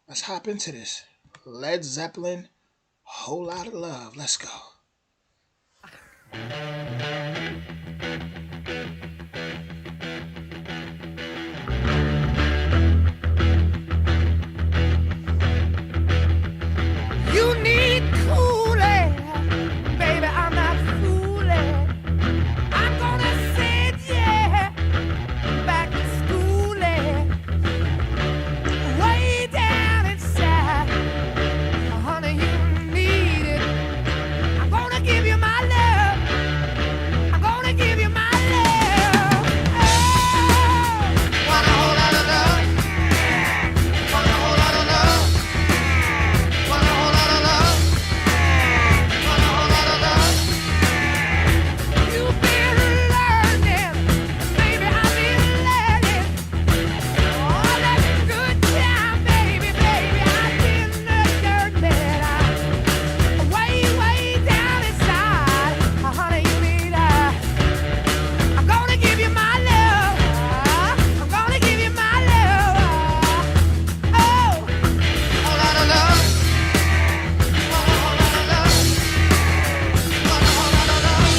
Let's hop into this. Led Zeppelin, Whole Lot of Love. Let's go. You need cooling, baby. I'm not fooling. I'm gonna send you back to schooling, way down inside. Honey, you need it. I'm gonna give you my love. I'm gonna give you my love. Oh, want a whole lot of love. Want a whole lot of love. Want a whole lot of love. Want a whole lot of love. You've been learning, baby. I've been learning. All that good time, baby, baby. I've been the dirt bed. I'm way down inside. Honey, you need I'm gonna give you my love. I'm gonna give you my love. Oh, whole lot of love. Want a whole lot of love. Want a whole lot of love.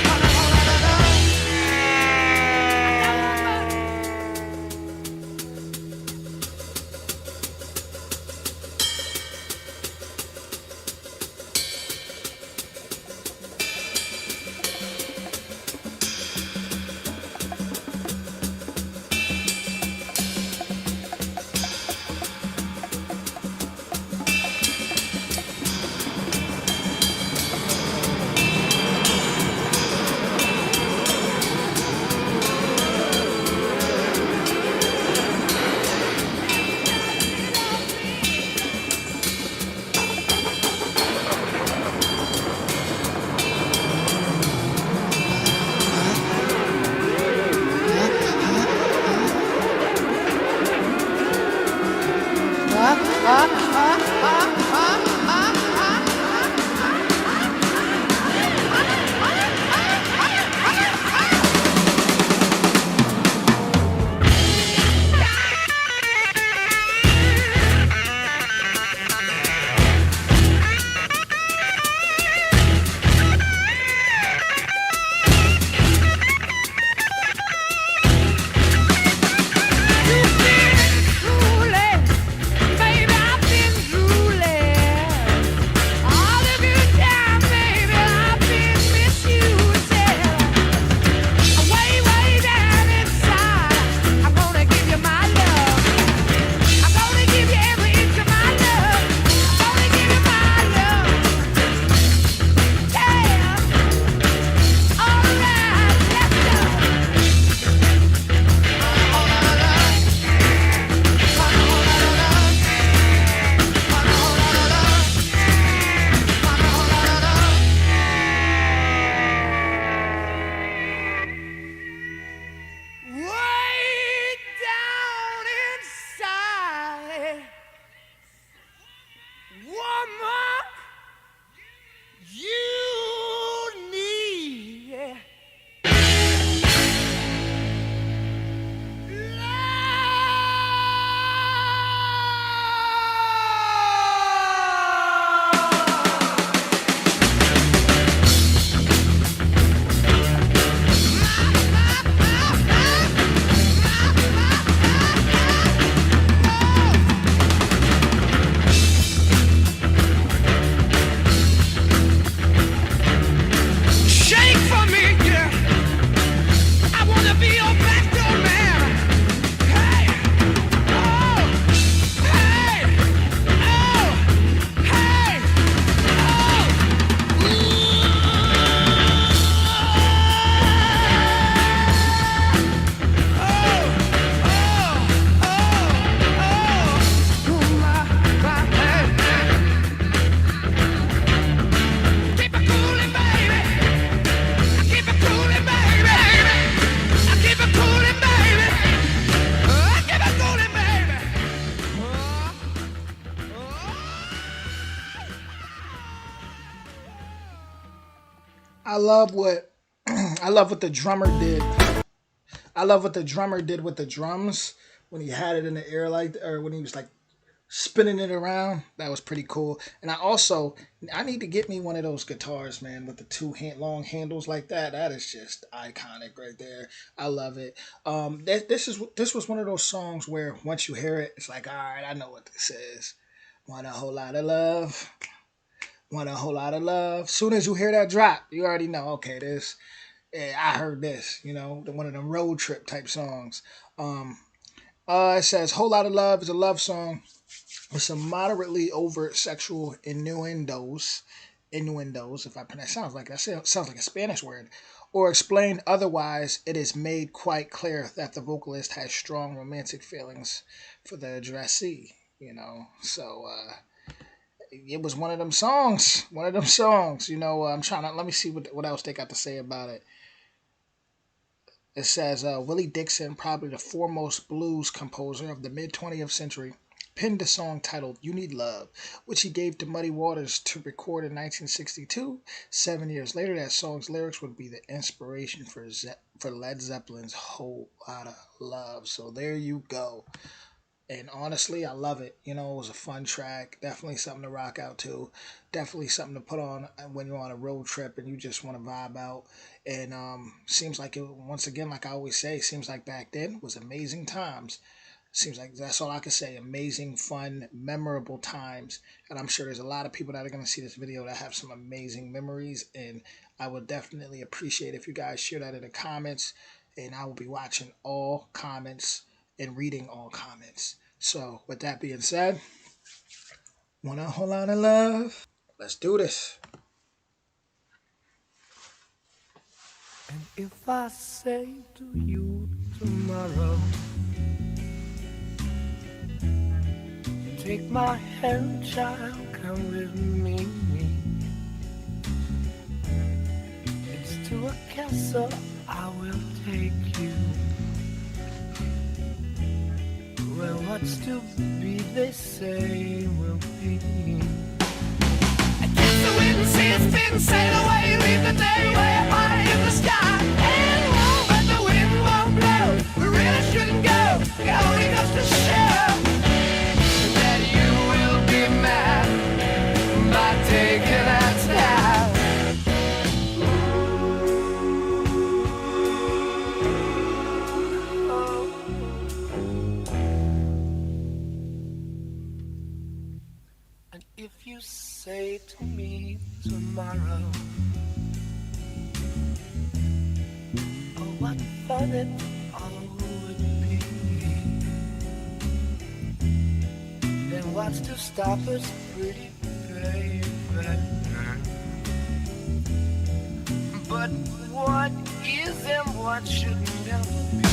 Want a whole lot of love. You've been drooling, baby. I've been drooling. All the good time, baby. I've been misusing. Way down inside. I'm gonna give you my love. I'm gonna give you every inch of my love. I'm gonna give you my love. Yeah. All right, let's go. Want a whole lot of love. Want a whole lot of love. Want a whole lot of love. Want a whole lot of love. Way down inside, woman, you need shake for me, yeah. I wanna be your back door man. Hey, oh, hey, oh, hey, oh, keep it coolin', baby. Keep it coolin', baby. I keep it coolin', baby. I keep it coolin', baby. I love what I love what the drummer did. I love what the drummer did with the drums when he had it in the air like, or when he was like spinning it around. That was pretty cool. And I need to get me one of those guitars, man, with the long handles like that. That is just iconic right there. I love it. This was one of those songs where once you hear it, it's like, all right, I know what this is. Want a whole lot of love. Want a whole lot of love. Soon as you hear that drop, you already know. Okay, this. Yeah, I heard this. One of them road trip type songs. Um, it says "Whole Lot of Love" is a love song with some moderately overt sexual innuendos, if I pronounce, sounds like a Spanish word, or explained otherwise, it is made quite clear that the vocalist has strong romantic feelings for the addressee. It was one of them songs. One of them songs. I'm trying to let me see what else they got to say about it. It says Willie Dixon, probably the foremost blues composer of the mid 20th century, penned a song titled "You Need Love," which he gave to Muddy Waters to record in 1962. 7 years later, that song's lyrics would be the inspiration for Led Zeppelin's "Whole Lotta Love." So there you go. And honestly, I love it. It was a fun track. Definitely something to rock out to. Definitely something to put on when you're on a road trip and you just want to vibe out. And seems like it, once again, like I always say, seems like back then was amazing times. Seems like that's all I can say. Amazing, fun, memorable times. And I'm sure there's a lot of people that are going to see this video that have some amazing memories. And I would definitely appreciate if you guys share that in the comments. And I will be watching all comments and reading all comments. So, with that being said, want a whole lot of love? Let's do this. And if I say to you tomorrow, take my hand, child, come with me. It's to a castle I will take you, where what's to be, they say, will be. I guess the wind sees spin, sail away, leave the day way up high in the sky. And won't, but the wind won't blow. We really shouldn't go. It only goes to show that you will be mad by taking that step. And if you say to me tomorrow, oh, what fun it all would be, then what's to stop us, pretty baby? But what is and what should never be?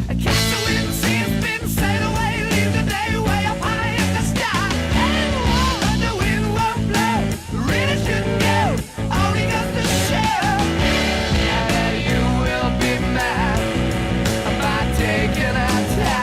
I catch the wind, see it spin, sail away, leave the day way up high in the sky. And won't, but the wind won't blow. Really shouldn't go, only goes to show that you will be mad by taking our time.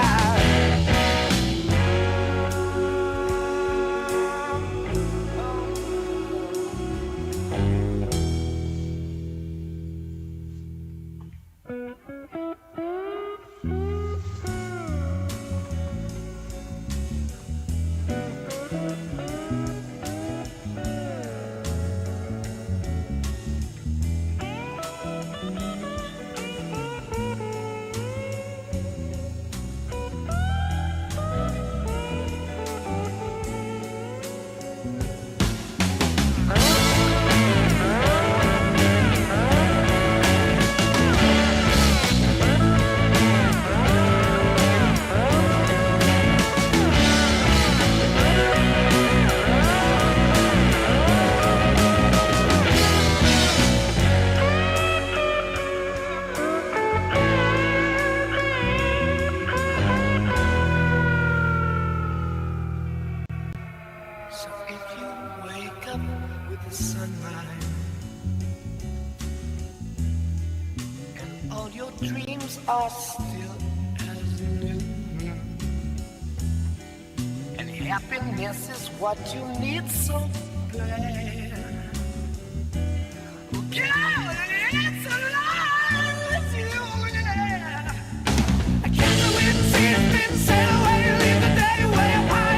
So if you wake up with the sunrise and all your dreams are still as new, and happiness is what you need so bad, girl, it's alive with you, yeah. I catch the wind, see it spin, sail away, leave the day way up high.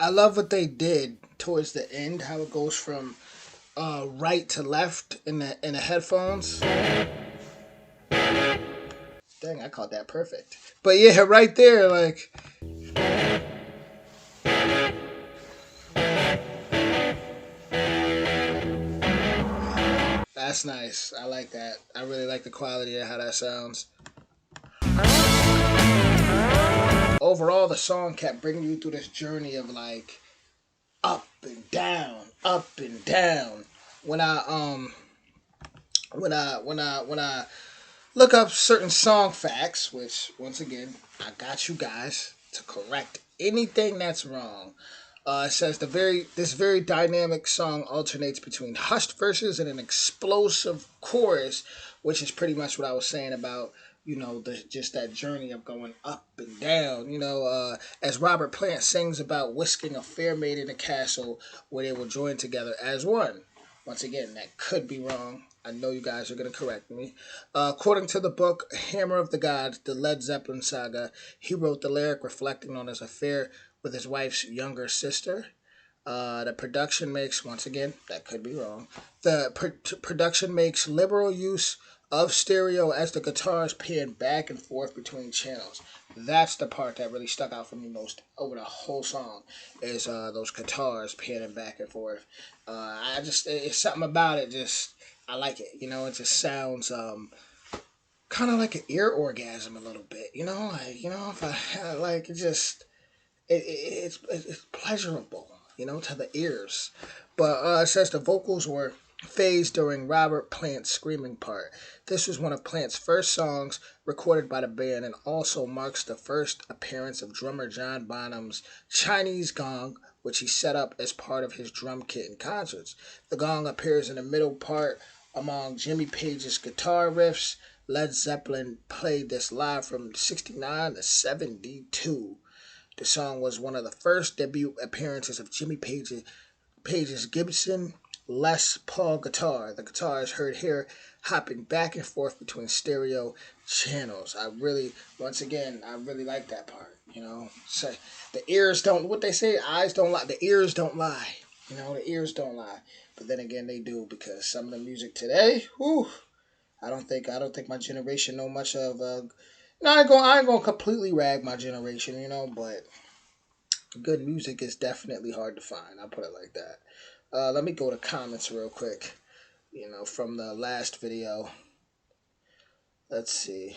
I love what they did towards the end, how it goes from right to left in the headphones. Dang, I caught that perfect. But yeah, right there, like that's nice. I like that. I really like the quality of how that sounds. Overall, the song kept bringing you through this journey of like up and down, up and down. When I when I look up certain song facts, which once again I got you guys to correct anything that's wrong. It says this very dynamic song alternates between hushed verses and an explosive chorus, which is pretty much what I was saying about just that journey of going up and down. As Robert Plant sings about whisking a fair maid in a castle where they will join together as one. Once again, that could be wrong. I know you guys are going to correct me. According to the book Hammer of the Gods, the Led Zeppelin saga, he wrote the lyric reflecting on his affair with his wife's younger sister. The production makes, once again, that could be wrong. The production makes liberal use of stereo as the guitars pan back and forth between channels. That's the part that really stuck out for me most over the whole song is those guitars panning back and forth. It's something about it. Just I like it. It just sounds kind of like an ear orgasm a little bit. If I like it, just it's pleasurable, to the ears. But it says the vocals were phased during Robert Plant's screaming part. This was one of Plant's first songs recorded by the band and also marks the first appearance of drummer John Bonham's Chinese gong, which he set up as part of his drum kit in concerts. The gong appears in the middle part among Jimmy Page's guitar riffs. Led Zeppelin played this live from 69 to 72. The song was one of the first debut appearances of Jimmy Page's Gibson Les Paul guitar. The guitar is heard here hopping back and forth between stereo channels. Once again, I really like that part. So the ears don't, what they say, eyes don't lie. The ears don't lie. The ears don't lie. But then again, they do, because some of the music today, whew, I don't think my generation know much of. No, I ain't gonna completely rag my generation, but good music is definitely hard to find. I'll put it like that. Let me go to comments real quick. From the last video. Let's see.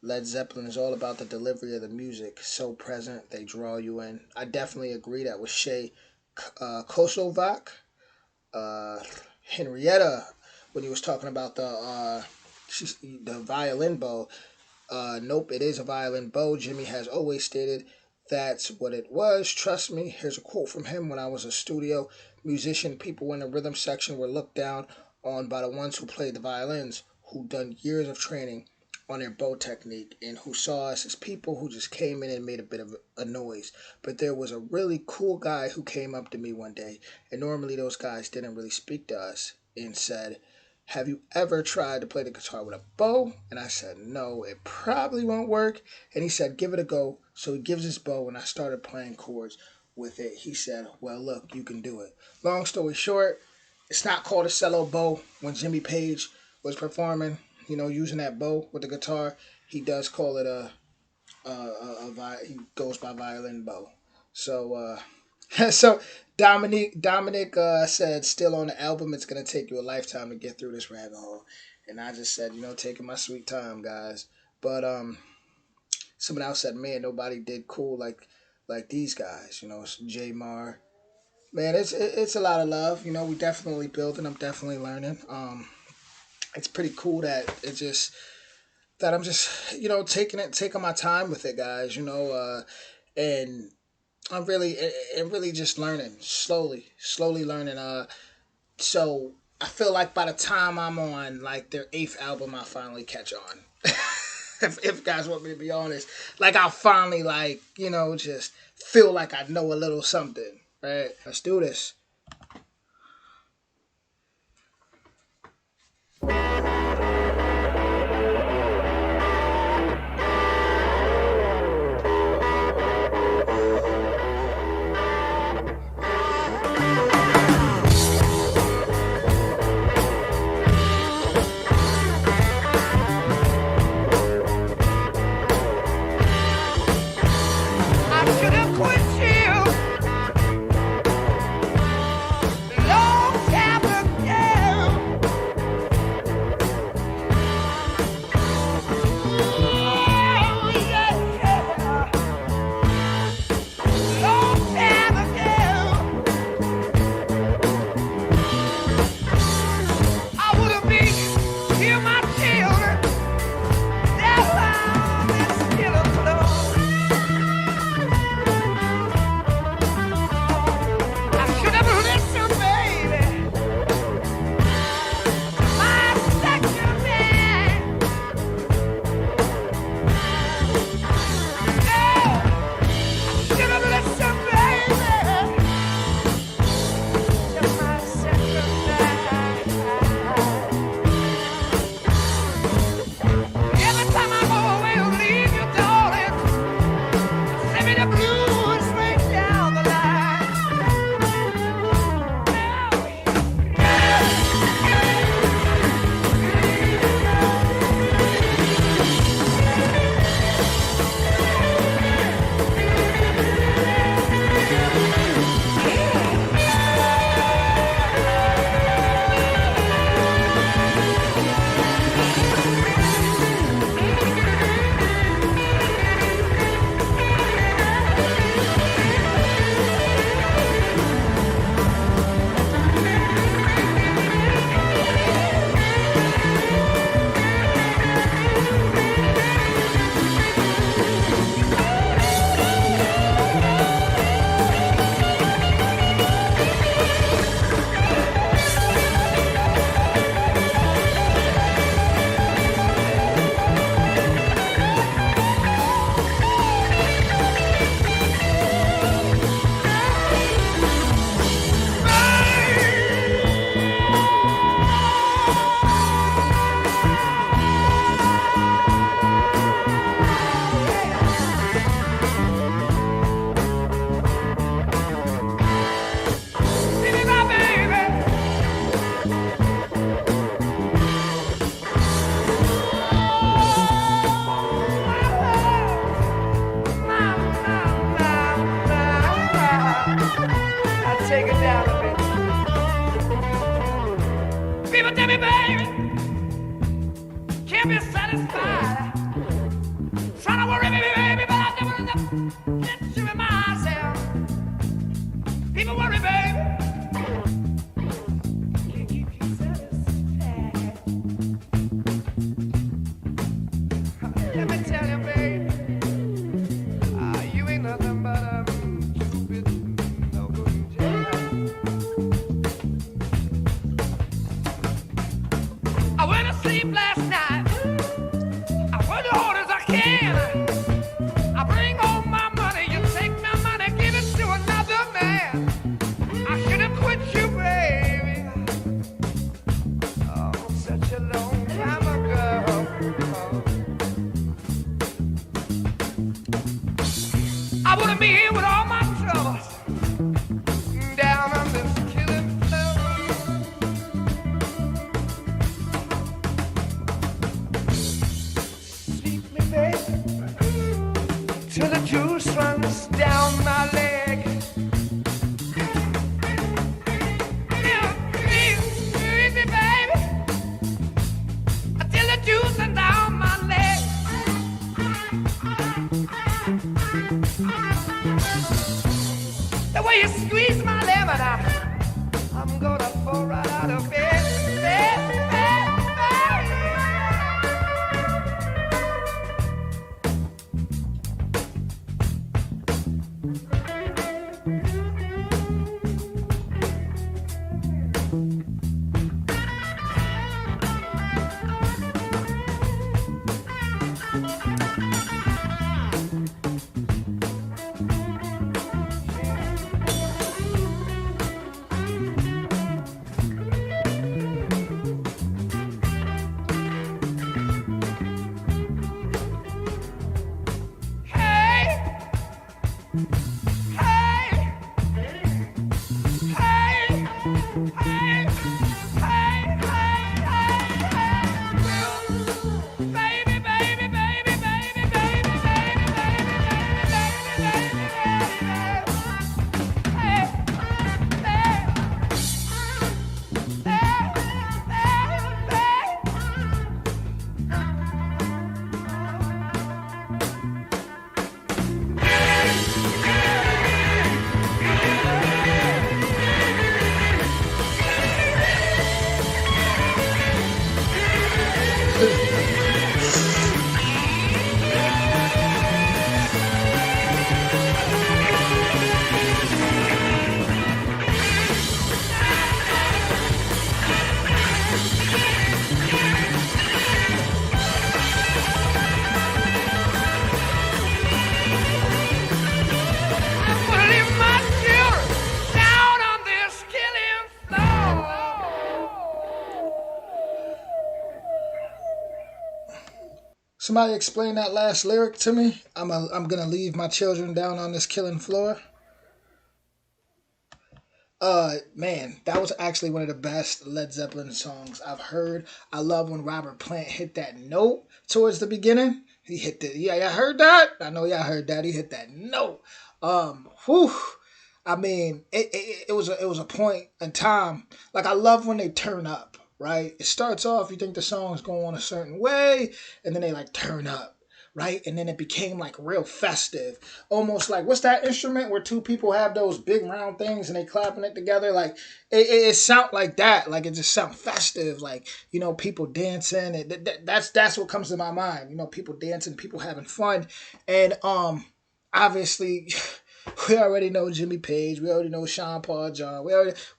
Led Zeppelin is all about the delivery of the music. So present, they draw you in. I definitely agree. That was Shay Kosovac. Henrietta, when he was talking about the violin bow. Nope, it is a violin bow. Jimmy has always stated that's what it was. Trust me. Here's a quote from him. When I was a studio musician, people in the rhythm section were looked down on by the ones who played the violins, who done years of training on their bow technique, and who saw us as people who just came in and made a bit of a noise. But there was a really cool guy who came up to me one day, and normally those guys didn't really speak to us, and said, "Have you ever tried to play the guitar with a bow?" And I said, "No, it probably won't work." And he said, "Give it a go." So he gives his bow, and I started playing chords with it. He said, "Well, look, you can do it." Long story short, it's not called a cello bow. When Jimmy Page was performing, using that bow with the guitar, he does call it he goes by violin bow. So, so Dominic said, still on the album, it's going to take you a lifetime to get through this rabbit hole. And I just said, taking my sweet time, guys. But someone else said, man, nobody did cool like these guys. J Mar. Man, it's a lot of love. We definitely building. I'm definitely learning. It's pretty cool that I'm just taking my time with it, guys. And I'm really just learning slowly learning. So I feel like by the time I'm on like their eighth album, I'll finally catch on. if guys want me to be honest, like I'll finally just feel like I know a little something. Right? Let's do this. tell me, baby, can't be satisfied. Trying to worry me, baby, but I never get to myself. People worry, baby, can't keep you satisfied. Let me tell you, baby, you ain't nothing but a stupid, no good jail. I went to sleep last night. I worked as hard as I can. I bring home my money. You take my money, give it to another man. I should have quit you, baby. Oh, such a long time ago. I wouldn't be here with all my troubles down on this killing floor. Sleep me, baby, till the juice runs down my leg. Yeah, squeeze me, baby, till the juice runs down my leg. The way you squeeze my lemon out, I'm gonna fall right out of bed. Somebody explain that last lyric to me. I'm gonna leave my children down on this killing floor. Man, that was actually one of the best Led Zeppelin songs I've heard. I love when Robert Plant hit that note towards the beginning. He hit the yeah, y'all heard that? I know y'all heard that. He hit that note. Whew. I mean, it was a point in time. Like I love when they turn up. Right? It starts off. You think the song's going on a certain way, and then they like turn up. Right? And then it became like real festive. Almost like, what's that instrument where two people have those big round things and they clapping it together? Like, it sound like that. Like, it just sound festive. Like, people dancing. That's what comes to my mind. People dancing, people having fun. And, obviously, we already know Jimmy Page. We already know Sean Paul John.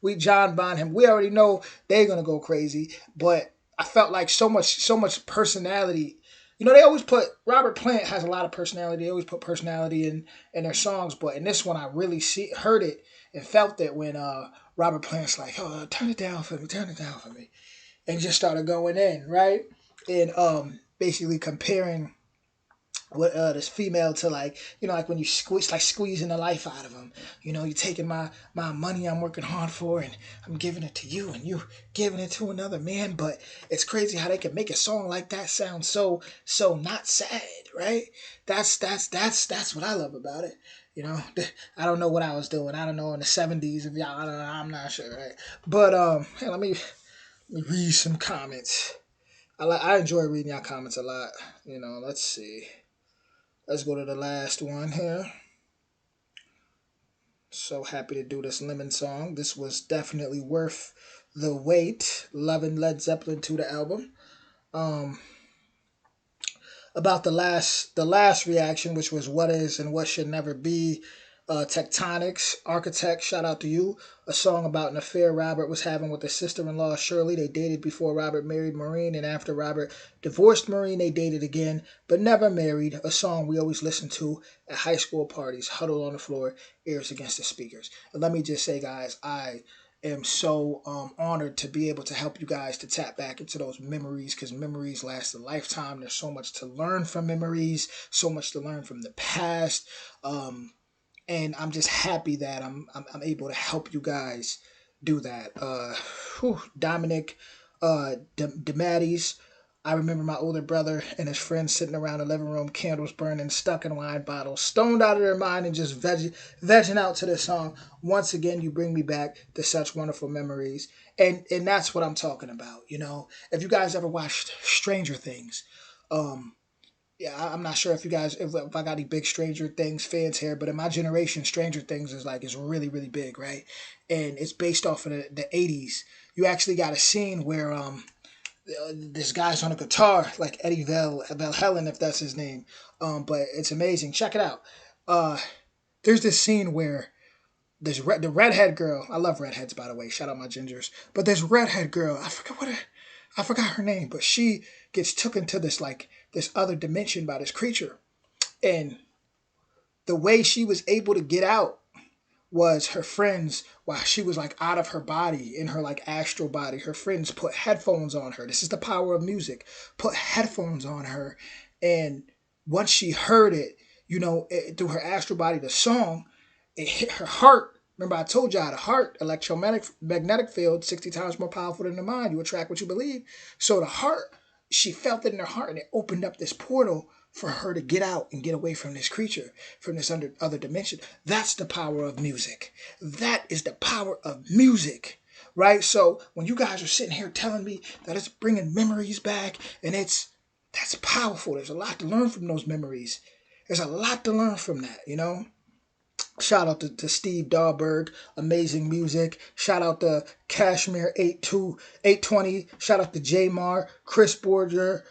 We John Bonham. We already know they're gonna go crazy. But I felt like so much personality. They always put Robert Plant has a lot of personality. They always put personality in their songs. But in this one, I really heard it and felt it when Robert Plant's like, "Oh, turn it down for me," and just started going in, right, and basically comparing what this female to, like, like when you squeezing the life out of them. You're taking my money I'm working hard for, and I'm giving it to you, and you giving it to another man. But it's crazy how they can make a song like that sound so not sad, right? That's what I love about it. I don't know what I was doing. I don't know in the 70s, if y'all, I don't know, I'm not sure, right? But hey, let Let me read some comments. I enjoy reading y'all comments a lot. Let's see. Let's go to the last one here. So happy to do this Lemon song. This was definitely worth the wait. Loving Led Zeppelin to the album. Um, about the last reaction, which was what is and what should never be. Tectonics, Architect, shout out to you. A song about an affair Robert was having with his sister-in-law Shirley. They dated before Robert married Maureen, and after Robert divorced Maureen, they dated again, but never married. A song we always listen to at high school parties, huddled on the floor, ears against the speakers. And let me just say, guys, I am so honored to be able to help you guys to tap back into those memories, because memories last a lifetime. There's so much to learn from memories, so much to learn from the past. And I'm just happy that I'm able to help you guys do that. Dominic, DeMattis. I remember my older brother and his friends sitting around the living room, candles burning, stuck in wine bottles, stoned out of their mind, and just vegging out to this song. Once again, you bring me back to such wonderful memories, and that's what I'm talking about. If you guys ever watched Stranger Things, um, yeah, I'm not sure if you guys, if I got any big Stranger Things fans here, but in my generation, Stranger Things is really really big, right? And it's based off of the '80s. You actually got a scene where this guy's on a guitar, like Eddie Vel Helen, if that's his name. But it's amazing. Check it out. Uh, there's this scene where the redhead girl. I love redheads, by the way. Shout out my gingers. But this redhead girl, I forgot her name, but she gets took into this other dimension by this creature, and the way she was able to get out was her friends, while she was like out of her body, in her like astral body, her friends put headphones on her. This is the power of music. Put headphones on her, and once she heard it, through her astral body, the song, it hit her heart. Remember, I told y'all the heart, electromagnetic field, 60 times more powerful than the mind. You attract what you believe. So the heart, she felt it in her heart, and it opened up this portal for her to get out and get away from this creature, from this other dimension. That's the power of music. That is the power of music, right? So when you guys are sitting here telling me that it's bringing memories back, and that's powerful. There's a lot to learn from those memories. There's a lot to learn from that. Shout out to Steve Dahlberg, amazing music. Shout out to Cashmere 820. Shout out to J Mar, Chris Borger,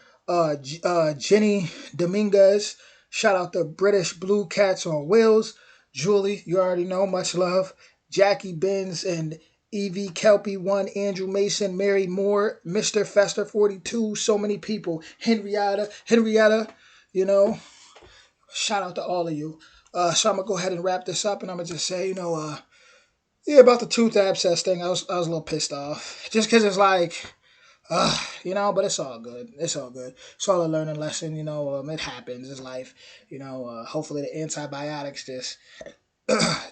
Jenny Dominguez. Shout out to British Blue Cats on Wheels. Julie, you already know, much love. Jackie Benz and Evie Kelpie 1, Andrew Mason, Mary Moore, Mr. Fester 42, so many people. Henrietta, you know. Shout out to all of you. So I'm gonna go ahead and wrap this up, and I'm gonna just say, yeah, about the tooth abscess thing, I was a little pissed off, just because it's like, but it's all good. It's all good. It's all a learning lesson. It happens. It's life. Hopefully the antibiotics just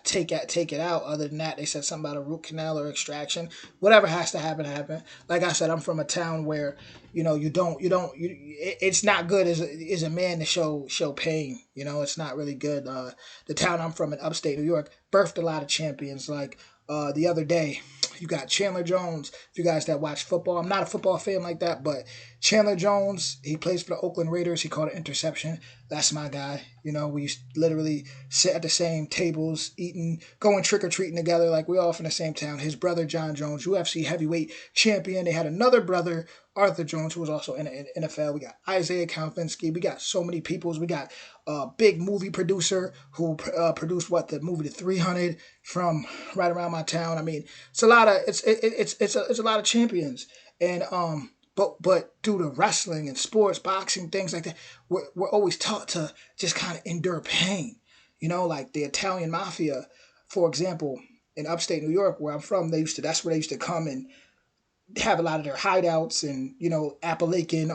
take it out. Other than that, they said something about a root canal or extraction. Whatever has to happen, happen. Like I said, I'm from a town where it's not good as a man to show pain. It's not really good. The town I'm from in upstate New York birthed a lot of champions. Like the other day, you got Chandler Jones. If you guys that watch football, I'm not a football fan like that, but Chandler Jones, he plays for the Oakland Raiders. He caught an interception. That's my guy. We used to literally sit at the same tables, eating, going trick-or-treating together, like we all from the same town. His brother, John Jones, UFC heavyweight champion. They had another brother, Arthur Jones, who was also in the NFL. We got Isaiah Kalfinski. We got so many peoples. We got a big movie producer who produced the movie The 300 from right around my town. I mean, it's a lot of it's a lot of champions, and but due to wrestling and sports, boxing, things like that, we're always taught to just kind of endure pain. Like the Italian mafia, for example, in upstate New York, where I'm from, that's where they used to come and have a lot of their hideouts, and Appalachian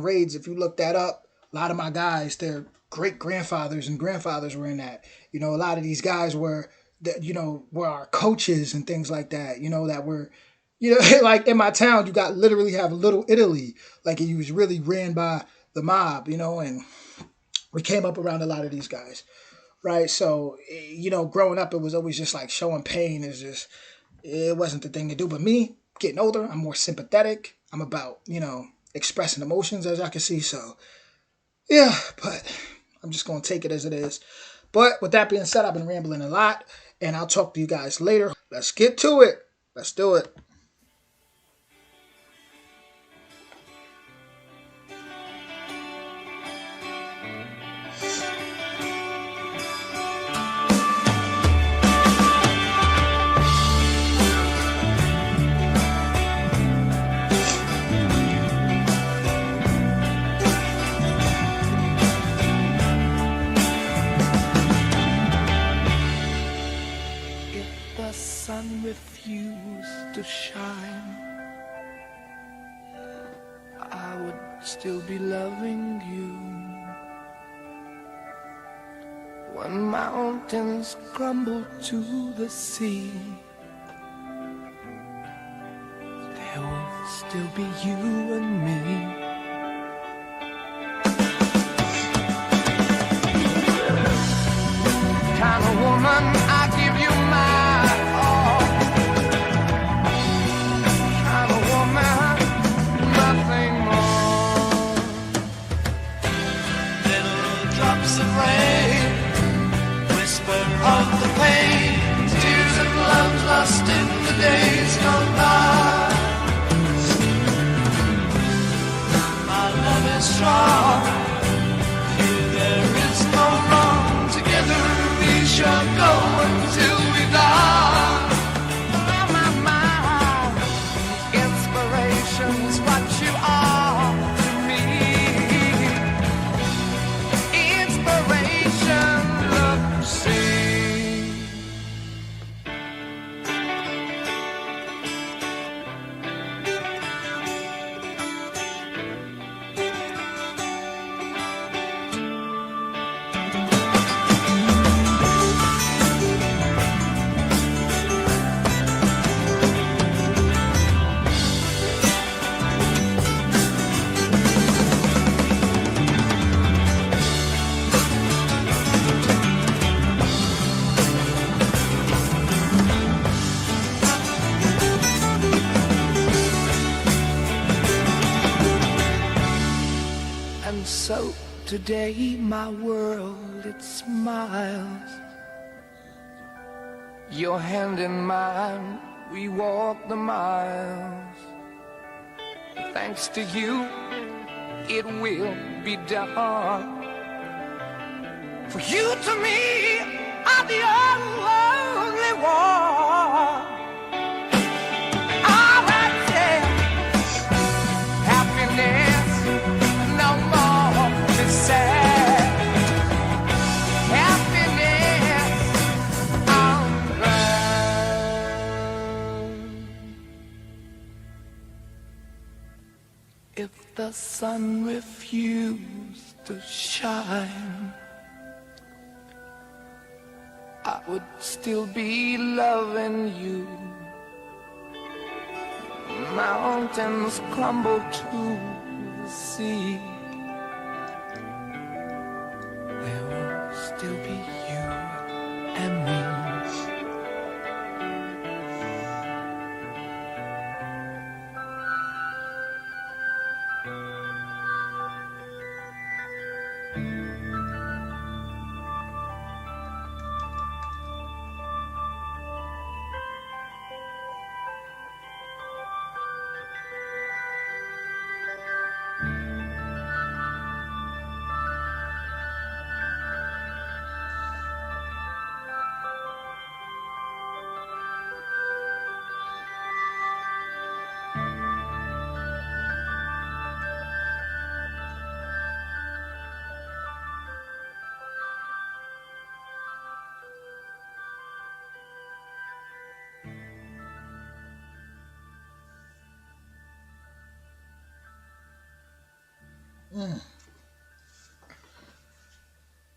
raids. If you look that up, a lot of my guys, their great grandfathers and grandfathers were in that. A lot of these guys were were our coaches and things like that. That were like in my town, you got literally have Little Italy, like it was really ran by the mob. And we came up around a lot of these guys, right? So growing up, it was always just like showing pain is just, it wasn't the thing to do. But me, getting older. I'm more sympathetic. I'm about, expressing emotions, as I can see. So, yeah, but I'm just going to take it as it is. But with that being said, I've been rambling a lot, and I'll talk to you guys later. Let's get to it. Let's do it. If the sun refused to shine, I would still be loving you. When mountains crumble to the sea, there will still be you and me. Kind of woman, I give you my all. Kind of woman, nothing more. Little drops of rain, whisper of the pain, tears of love lost in the days gone by. My love is strong. Here there is no wrong. Together we shall go until we die. My inspiration's what you are to me. Inspiration, look, see. And so today my world, it smiles. Your hand in mine, we walk the miles. Thanks to you, it will be done. For you to me are the only one. All right, yeah. Happiness, no more to say. Happiness, I'm glad. If the sun refused to shine, I would still be loving you. Mountains crumble to the sea. There will still be you and me.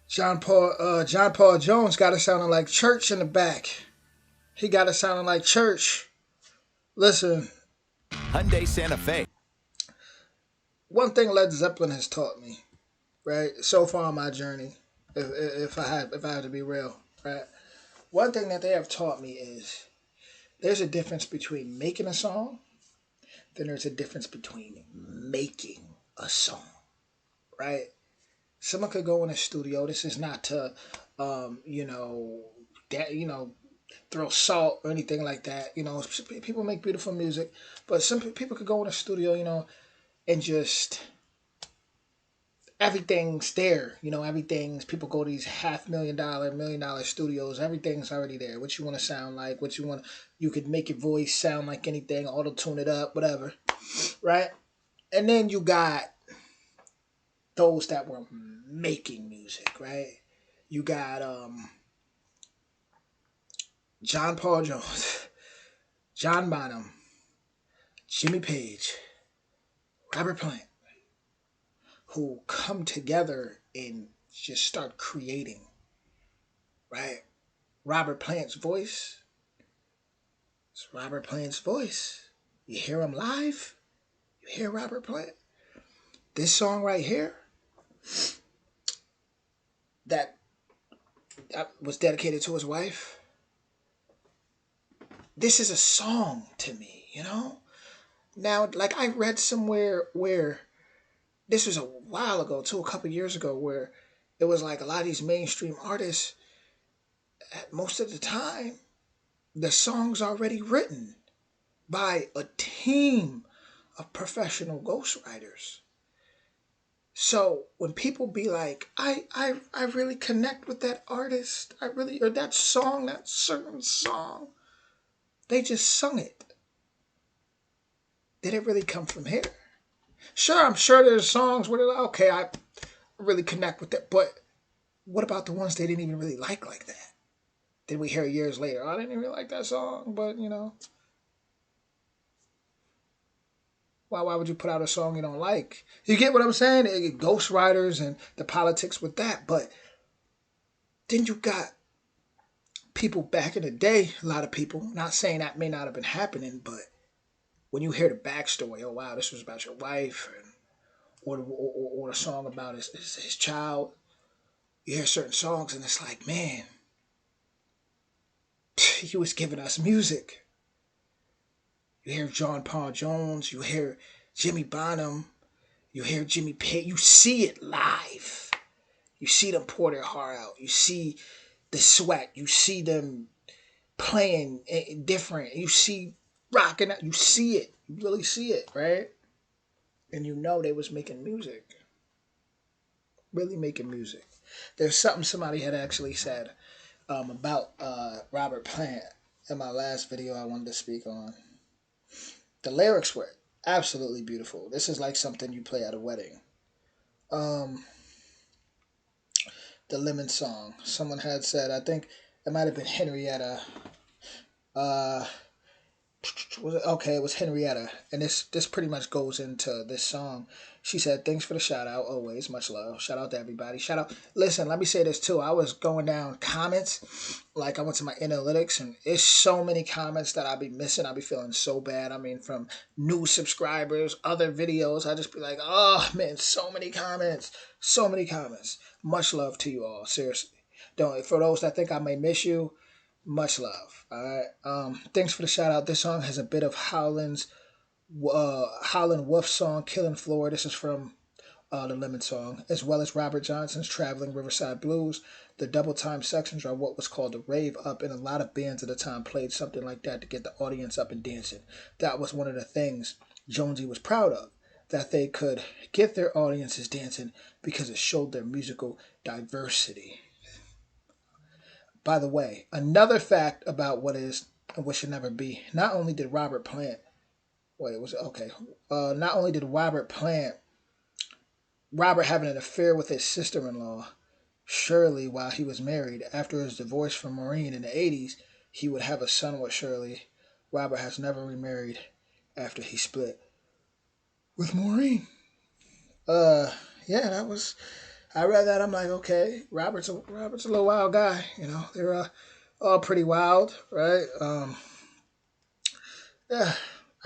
John Paul Jones got it sounding like church in the back. He got it sounding like church. Listen, Hyundai Santa Fe. one thing Led Zeppelin has taught me, right, so far on my journey, if I have to be real, right, one thing that they have taught me is there's a difference between making a song then there's a difference between making a song, right? Someone could go in a studio. This is not to, you know, that throw salt or anything like that. You know, people make beautiful music, but some people could go in a studio, and just everything's there. Everything's people go to these $500,000, $1 million studios. Everything's already there. What you want to sound like, what you want, you could make your voice sound like anything, auto tune it up, whatever, right? And then you got those that were making music, right? You got John Paul Jones, John Bonham, Jimmy Page, Robert Plant, who come together and just start creating, right? Robert Plant's voice. It's Robert Plant's voice. You hear him live, you hear Robert Plant. This song right here, that was dedicated to his wife. This is a song to me, Now, like I read somewhere where this was a while ago, too, a couple years ago, where it was like a lot of these mainstream artists, most of the time, the song's already written by a team of professional ghostwriters. So when people be like, I really connect with that artist, or that song, that certain song, they just sung it. Did it really come from here? Sure, I'm sure there's songs where they're like, okay, I really connect with that, but what about the ones they didn't even really like that? Then we hear years later, oh, I didn't really like that song, but why would you put out a song you don't like? You get what I'm saying? Ghostwriters and the politics with that, but then you got people back in the day, a lot of people, not saying that may not have been happening, but when you hear the backstory, oh wow, this was about your wife, or the song about his child, you hear certain songs and it's like, man, he was giving us music. You hear John Paul Jones, you hear Jimmy Bonham, you hear Jimmy Page, you see it live. You see them pour their heart out. You see the sweat. You see them playing different. You see rocking out. You see it. You really see it, right? And they was making music. Really making music. There's something somebody had actually said about Robert Plant in my last video I wanted to speak on. The lyrics were absolutely beautiful. This is like something you play at a wedding. The Lemon Song. Someone had said, I think it might have been Henrietta. It was Henrietta, and this pretty much goes into this song. She said, thanks for the shout out, always, much love. Shout out to everybody. Shout out. Listen, let me say this too. I was going down comments, like I went to my analytics, and it's so many comments that I'll be missing. I'll be feeling so bad. I mean, from new subscribers, other videos, I just be like, oh man, so many comments. So many comments. Much love to you all, seriously. Don't, for those that think I may miss you, much love. All right. Thanks for the shout out. This song has a bit of Howlin' Wolf song, Killing Floor. This is from the Lemon Song, as well as Robert Johnson's Traveling Riverside Blues. The double time sections are what was called a rave up, and a lot of bands at the time played something like that to get the audience up and dancing. That was one of the things Jonesy was proud of, that they could get their audiences dancing because it showed their musical diversity. By the way, another fact about what is and what should never be, not only did Robert Plant, not only did Robert having an affair with his sister-in-law, Shirley, while he was married. After his divorce from Maureen in the 80s, he would have a son with Shirley. Robert has never remarried after he split with Maureen. That was... I read that, I'm like, okay, Robert's a little wild guy, They're all pretty wild, right? I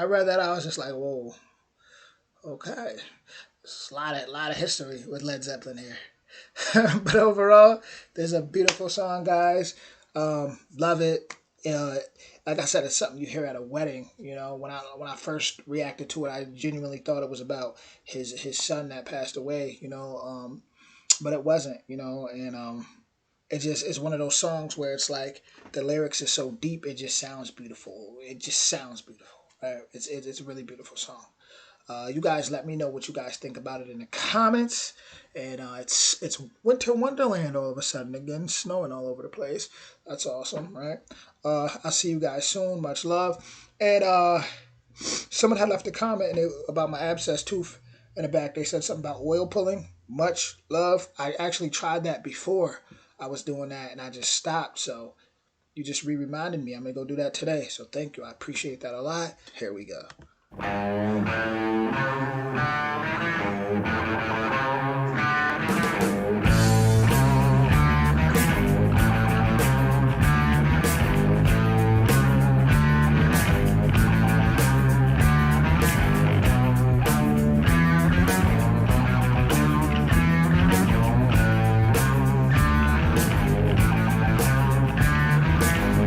read that, I was just like, whoa, okay. There's a lot of history with Led Zeppelin here. But overall, there's a beautiful song, guys. Love it. uh, like I said, it's something you hear at a wedding. You know, when I first reacted to it, I genuinely thought it was about his son that passed away. But it wasn't. And it just is one of those songs where it's like the lyrics are so deep, it just sounds beautiful. It just sounds beautiful. It's a really beautiful song. You guys let me know what you guys think about it in the comments. And it's winter wonderland all of a sudden again, snowing all over the place. That's awesome, right? I'll see you guys soon. Much love. And someone had left a comment about my abscess tooth in the back. They said something about oil pulling. Much love. I actually tried that before. I was doing that and I just stopped. So you just reminded me. I'm gonna go do that today. So thank you. I appreciate that a lot. Here we go.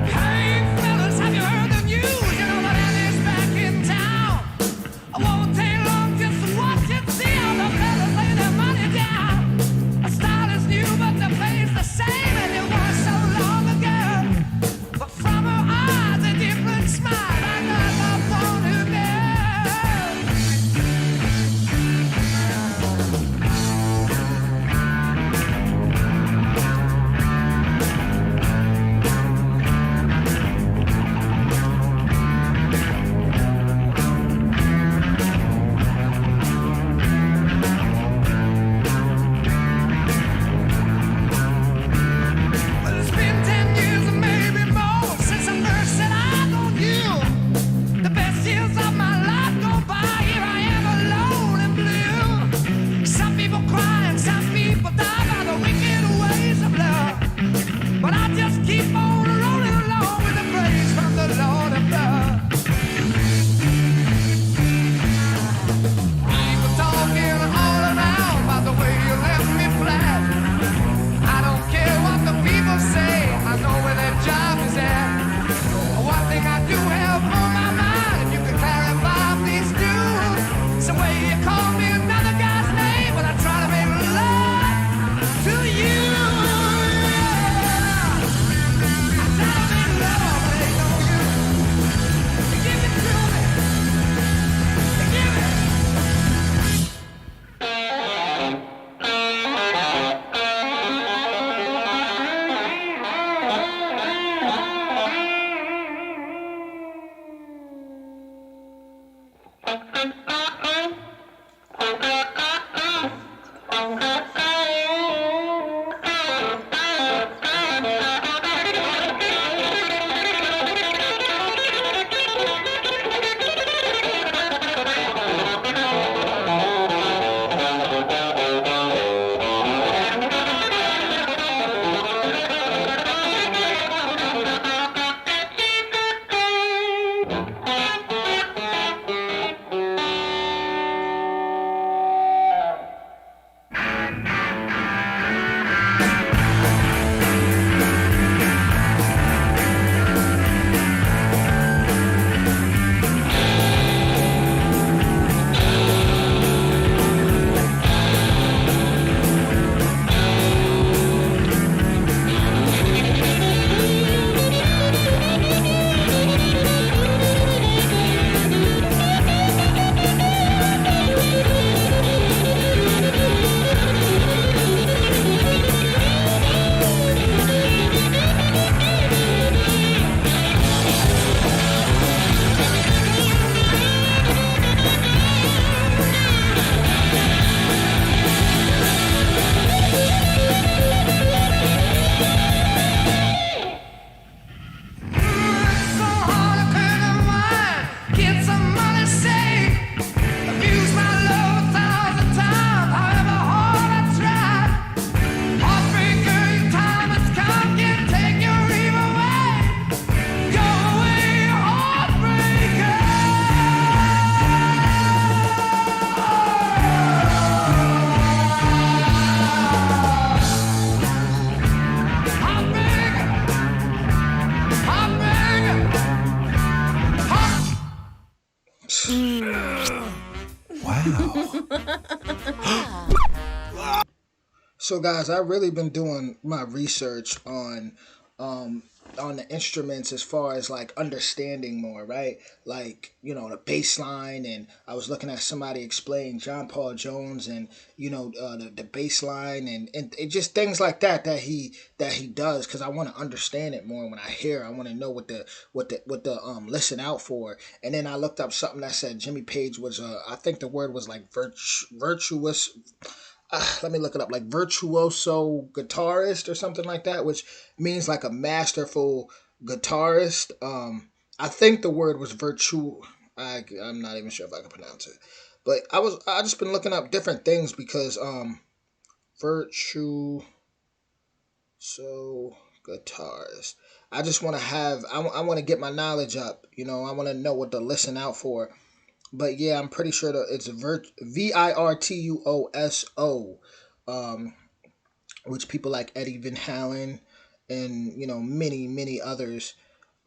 Hey, fellas, have you heard the news? You know that Annie's back in town. I won't take long just to walk So guys, I've really been doing my research um on the instruments as far as like understanding more, right? Like, the bass line, and I was looking at somebody explain John Paul Jones, and the bass line, and it just things like that he does, cuz I want to understand it more. When I hear, I want to know what the listen out for. And then I looked up something that said Jimmy Page was I think the word was like virtuous. Let me look it up, like virtuoso guitarist or something like that, which means like a masterful guitarist. I think the word was virtue. I'm not even sure if I can pronounce it, but I just been looking up different things because virtuoso guitarist. I just want to I want to get my knowledge up. I want to know what to listen out for. But yeah, I'm pretty sure that it's Virtuoso, which people like Eddie Van Halen and many others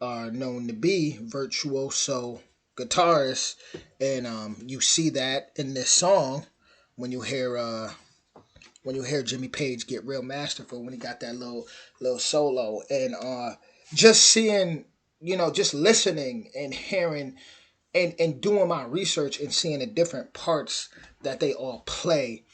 are known to be virtuoso guitarists, and you see that in this song when you hear Jimmy Page get real masterful when he got that little solo, and just seeing, just listening and hearing and doing my research and seeing the different parts that they all play,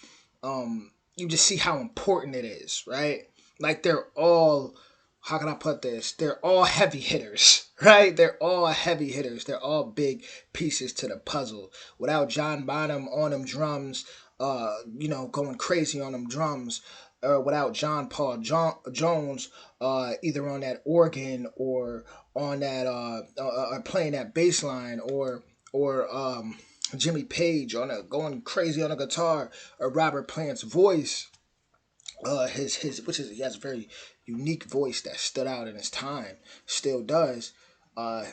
you just see how important it is, right? Like they're all, how can I put this? They're all heavy hitters, right? They're all heavy hitters. They're all big pieces to the puzzle. Without John Bonham on them drums, going crazy on them drums, or without John Paul Jones, either on that organ or on that playing that bass line, or Jimmy Page on going crazy on a guitar, or Robert Plant's voice, his which is he has a very unique voice that stood out in his time, still does. Uh,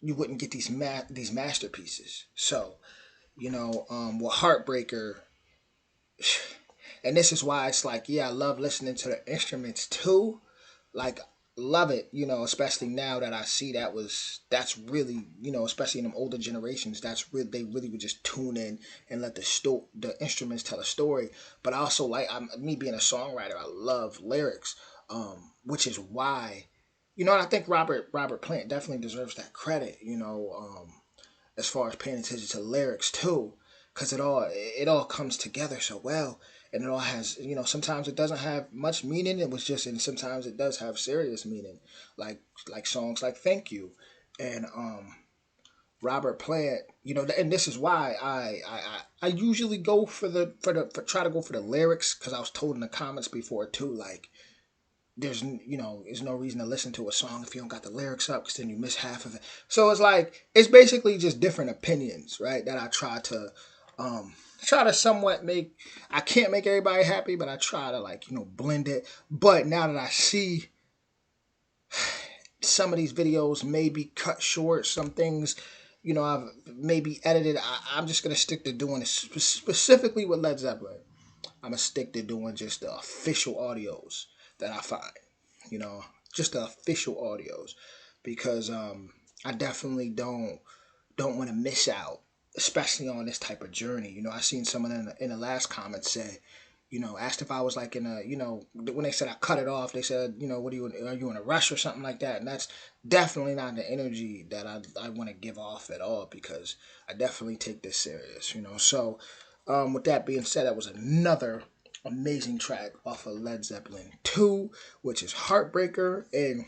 you wouldn't get these masterpieces. So with Heartbreaker, and this is why it's like, yeah, I love listening to the instruments too. Like, love it, especially now that I see that's really, especially in them older generations, that's really, they really would just tune in and let the instruments tell a story. But I also like, me being a songwriter, I love lyrics, which is why, and I think Robert Plant definitely deserves that credit, as far as paying attention to lyrics too, because it all comes together so well, and it all has, sometimes it doesn't have much meaning. It was just, and sometimes it does have serious meaning, like songs like "Thank You," and Robert Plant, and this is why I usually go try to go for the lyrics, because I was told in the comments before too, like there's no reason to listen to a song if you don't got the lyrics up, because then you miss half of it. So it's like, it's basically just different opinions, right, that I try to somewhat make. I can't make everybody happy, but I try to, like, blend it. But now that I see some of these videos may be cut short, some things, I've maybe edited, I'm just going to stick to doing it specifically with Led Zeppelin. I'm going to stick to doing just the official audios that I find, you know, just the official audios, because I definitely don't want to miss out, especially on this type of journey. I seen someone in the last comment say, asked if I was like in a, when they said I cut it off, they said, what are you in a rush or something like that? And that's definitely not the energy that I want to give off at all, because I definitely take this serious. So, with that being said, that was another amazing track off of Led Zeppelin 2, which is Heartbreaker. And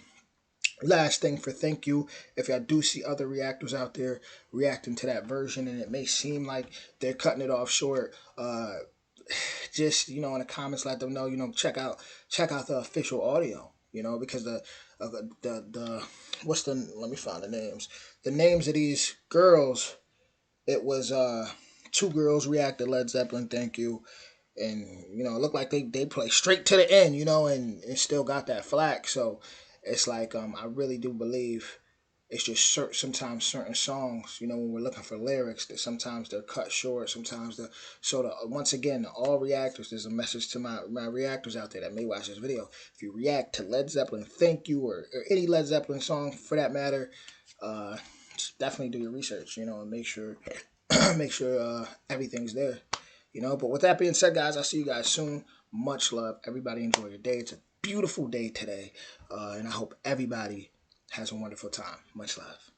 last thing for thank you, if I do see other reactors out there reacting to that version and it may seem like they're cutting it off short, just in the comments, let them know, check out the official audio, because the what's the let me find the names of these girls. It was two girls reacted Led Zeppelin thank you, and it looked like they play straight to the end, and still got that flack. So it's like, I really do believe it's just sometimes certain songs, when we're looking for lyrics, that sometimes they're cut short, sometimes once again, all reactors, there's a message to my reactors out there that may watch this video. If you react to Led Zeppelin thank you, or any Led Zeppelin song for that matter, definitely do your research, and make sure make sure everything's there. But with that being said, guys, I'll see you guys soon. Much love. Everybody enjoy your day. It's a beautiful day today. And I hope everybody has a wonderful time. Much love.